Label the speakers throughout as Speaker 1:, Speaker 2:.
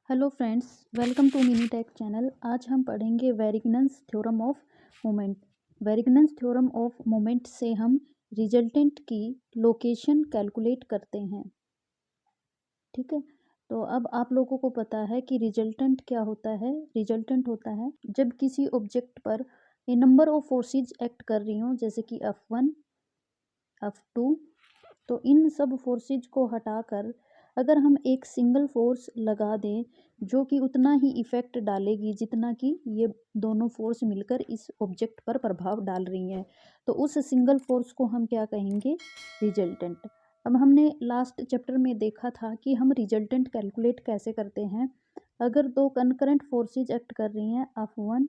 Speaker 1: Hello friends, welcome to mini tech channel. आज हम पढ़ेंगे Varignon's theorem of moment. Varignon's theorem of moment से हम रिजल्टेंट की लोकेशन कैलकुलेट करते हैं। ठीक है, तो अब आप लोगों को पता है कि रिजल्टेंट क्या होता है। रिजल्टेंट होता है जब किसी ऑब्जेक्ट पर ए नंबर ऑफ फोर्सेज एक्ट कर रही हों, जैसे कि F1 F2। तो इन सब फोर्सेज को हटाकर अगर हम एक सिंगल फोर्स लगा दें जो कि उतना ही इफेक्ट डालेगी जितना कि ये दोनों फोर्स मिलकर इस ऑब्जेक्ट पर प्रभाव डाल रही हैं, तो उस सिंगल फोर्स को हम क्या कहेंगे? रिजल्टेंट। अब हमने लास्ट चैप्टर में देखा था कि हम रिजल्टेंट कैलकुलेट कैसे करते हैं। अगर दो कनकरेंट फोर्सेज एक्ट कर रही हैं F1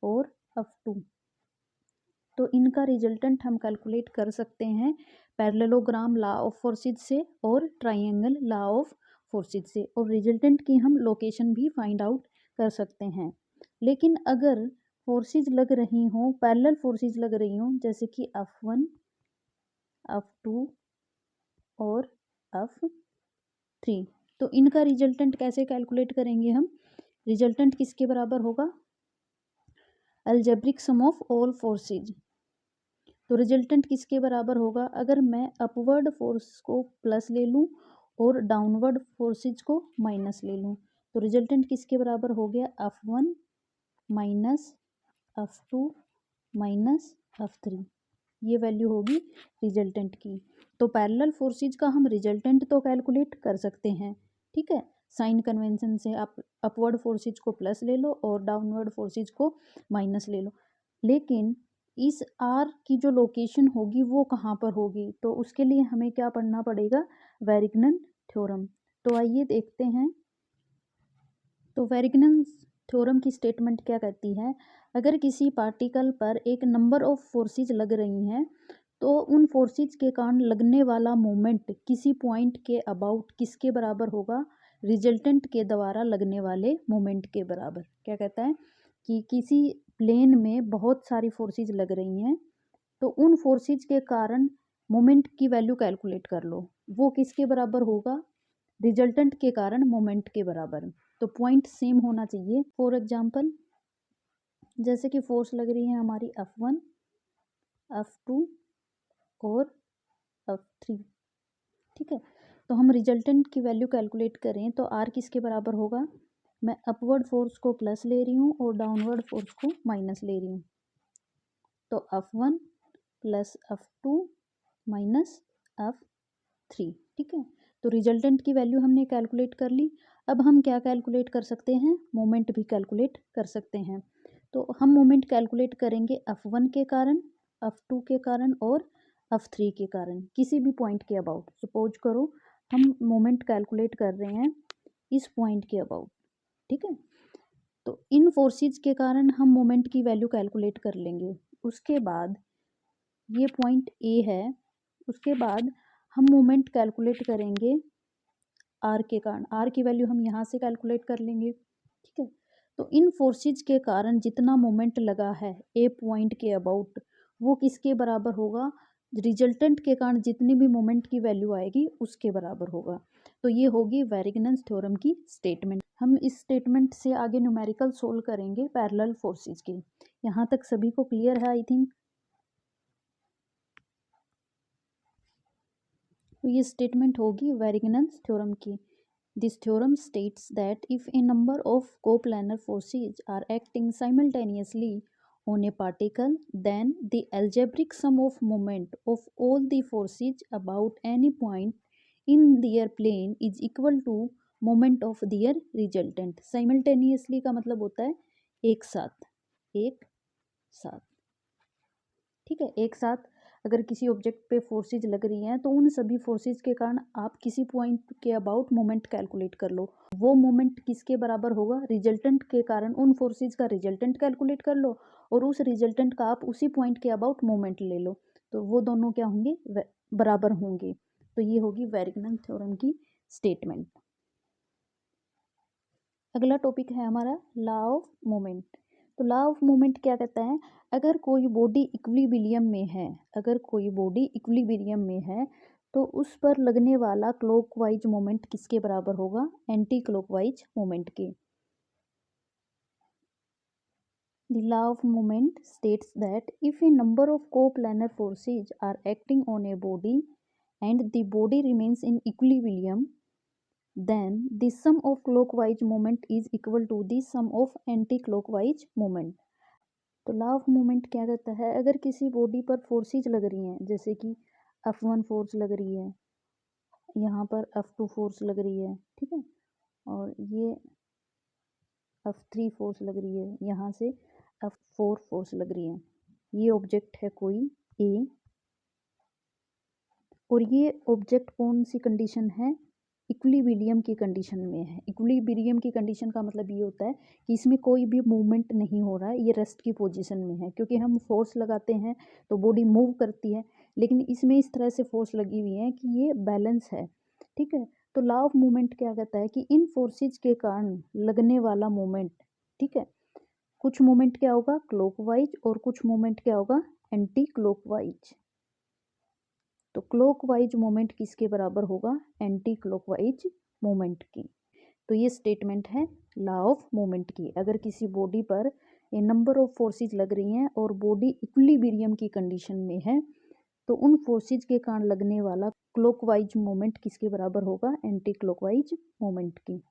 Speaker 1: और F2, तो इनका रिजल्टेंट हम कैलकुलेट कर सकते हैं पैरेललोग्राम लॉ ऑफ फोर्सेज से और ट्राइंगल लॉ ऑफ फोर्सेज से, और रिजल्टेंट की हम लोकेशन भी फाइंड आउट कर सकते हैं। लेकिन अगर फोर्सेज लग रही हों, पैरेलल फोर्सेज लग रही हों, जैसे कि F1 F2 और F3, तो इनका रिजल्टेंट कैसे कैलकुलेट करेंगे हम? रिजल्टेंट किसके बराबर होगा? Algebraic sum of all forces. तो रिजल्टेंट किसके बराबर होगा? अगर मैं अपवर्ड फोर्स को प्लस ले लूँ और डाउनवर्ड फोर्सेज को माइनस ले लूँ, तो रिजल्टेंट किसके बराबर हो गया? F1 minus F2 minus F3। ये वैल्यू होगी रिजल्टेंट की। तो पैरेलल फोर्सेज का हम रिजल्टेंट तो कैलकुलेट कर सकते हैं, ठीक है। साइन कन्वेंशन से आप अपवर्ड फोर्सेज को प्लस ले लो और डाउनवर्ड फोर्सेज को माइनस ले लो, लेकिन इस आर की जो लोकेशन होगी वो कहाँ पर होगी? तो उसके लिए हमें क्या पढ़ना पड़ेगा? वेरिग्नन थ्योरम। तो आइए देखते हैं। तो वेरिग्नन थ्योरम की स्टेटमेंट क्या कहती है? अगर किसी पार्टिकल पर एक नंबर ऑफ फोर्सेज लग रही हैं, तो उन फोर्सेज के कारण लगने वाला मोमेंट किसी पॉइंट के अबाउट किसके बराबर होगा? रिजल्टेंट के द्वारा लगने वाले मोमेंट के बराबर। क्या कहता है कि किसी प्लेन में बहुत सारी फोर्सेज लग रही हैं, तो उन फोर्सेज के कारण मोमेंट की वैल्यू कैलकुलेट कर लो। वो किसके बराबर होगा? रिजल्टेंट के कारण मोमेंट के बराबर। तो पॉइंट सेम होना चाहिए। फॉर एग्जांपल, जैसे कि फोर्स लग रही है हमारी F1 F2 और F3, ठीक है। तो हम रिजल्टेंट की वैल्यू कैलकुलेट करें तो R किसके बराबर होगा? मैं अपवर्ड फोर्स को प्लस ले रही हूँ और डाउनवर्ड फोर्स को माइनस ले रही हूँ, तो F1 plus F2 minus F3, ठीक है। तो रिजल्टेंट की वैल्यू हमने कैलकुलेट कर ली। अब हम क्या कैलकुलेट कर सकते हैं? मोमेंट भी कैलकुलेट कर सकते हैं। तो हम मोमेंट कैलकुलेट करेंगे F1 के कारण, F2 के कारण और F3 के कारण, किसी भी पॉइंट के अबाउट। सपोज करो हम मोमेंट कैलकुलेट कर रहे हैं इस पॉइंट के अबाउट, ठीक है। तो इन फोर्सेज के कारण हम मोमेंट की वैल्यू कैलकुलेट कर लेंगे। उसके बाद ये पॉइंट ए है, उसके बाद हम मोमेंट कैलकुलेट करेंगे आर के कारण। आर की वैल्यू हम यहाँ से कैलकुलेट कर लेंगे, ठीक है। तो इन फोर्सेज के कारण जितना मोमेंट लगा है ए पॉइंट के अबाउट, वो किसके बराबर होगा? रिजल्टेंट के कारण जितनी भी मोमेंट की वैल्यू आएगी उसके बराबर होगा। तो ये होगी वेरिग्नन्स थ्योरम की स्टेटमेंट। हम इस स्टेटमेंट से आगे न्यूमेरिकल सोल्व करेंगे पैरेलल फोर्सेज के। यहाँ तक सभी को क्लियर है आई थिंक। तो ये स्टेटमेंट होगी वेरिग्नन्स थ्योरम की। This theorem states that if a number of coplanar forces are acting simultaneously on a particle, then the algebraic sum of moment of all the forces about any point in their plane is equal to moment of their resultant। Simultaneously का मतलब होता है एक साथ, एक साथ, ठीक है। एक साथ अगर किसी ऑब्जेक्ट पे फोर्सेज लग रही हैं, तो उन सभी फोर्सेज के कारण आप किसी पॉइंट के अबाउट मोमेंट कैलकुलेट कर लो। वो मोमेंट किसके बराबर होगा? रिजल्टेंट के कारण उन फोर्सेज का रिजल्टेंट कैलकुलेट कर लो और उस रिजल्टेंट का आप उसी पॉइंट के अबाउट मोमेंट ले लो, तो वो दोनों क्या होंगे? बराबर होंगे। तो ये होगी वेरिग्नन थ्योरम की स्टेटमेंट। अगला टॉपिक है हमारा लॉ ऑफ मोमेंट। तो लॉ ऑफ मोमेंट क्या कहता है? अगर कोई बॉडी इक्विलिब्रियम में है, अगर कोई बॉडी इक्विलिब्रियम में है, तो उस पर लगने वाला क्लॉकवाइज मोमेंट किसके बराबर होगा? एंटी क्लॉकवाइज मोमेंट के। The law of moment states that if a number of coplanar forces are acting on a body and the body remains in equilibrium, then the sum of clockwise moment is equal to the sum of anti-clockwise moment. तो law of moment क्या कहता है? अगर किसी body पर forces लग रही हैं, जैसे कि F1 फोर्स लग रही है, यहाँ पर F2 फोर्स लग रही है, ठीक है, और ये F3 फोर्स लग रही है, यहाँ से F4 फोर्स लग रही है। ये ऑब्जेक्ट है कोई ए, और ये ऑब्जेक्ट कौन सी कंडीशन है? इक्विलिब्रियम की कंडीशन में है। इक्विलिब्रियम की कंडीशन का मतलब ये होता है कि इसमें कोई भी मूवमेंट नहीं हो रहा है, ये रेस्ट की पोजीशन में है। क्योंकि हम फोर्स लगाते हैं तो बॉडी मूव करती है, लेकिन इसमें इस तरह से फोर्स लगी हुई है कि ये बैलेंस है, ठीक है। तो लॉ ऑफ मूवमेंट क्या कहता है कि इन फोर्सेज के कारण लगने वाला मोमेंट, ठीक है, कुछ मोमेंट क्या होगा? क्लॉकवाइज, और कुछ मोमेंट क्या होगा? Anti clockwise. तो क्लॉकवाइज मोमेंट किसके बराबर होगा? एंटी क्लॉकवाइज मोमेंट की। तो ये स्टेटमेंट है लॉ ऑफ मोमेंट की। अगर किसी बॉडी पर ए नंबर ऑफ फोर्सेज लग रही हैं और बॉडी इक्विलिब्रियम की कंडीशन में है, तो उन फोर्सेज के कारण लगने वाला क्लॉकवाइज मोमेंट किसके बराबर होगा? एंटी क्लॉकवाइज मोमेंट की।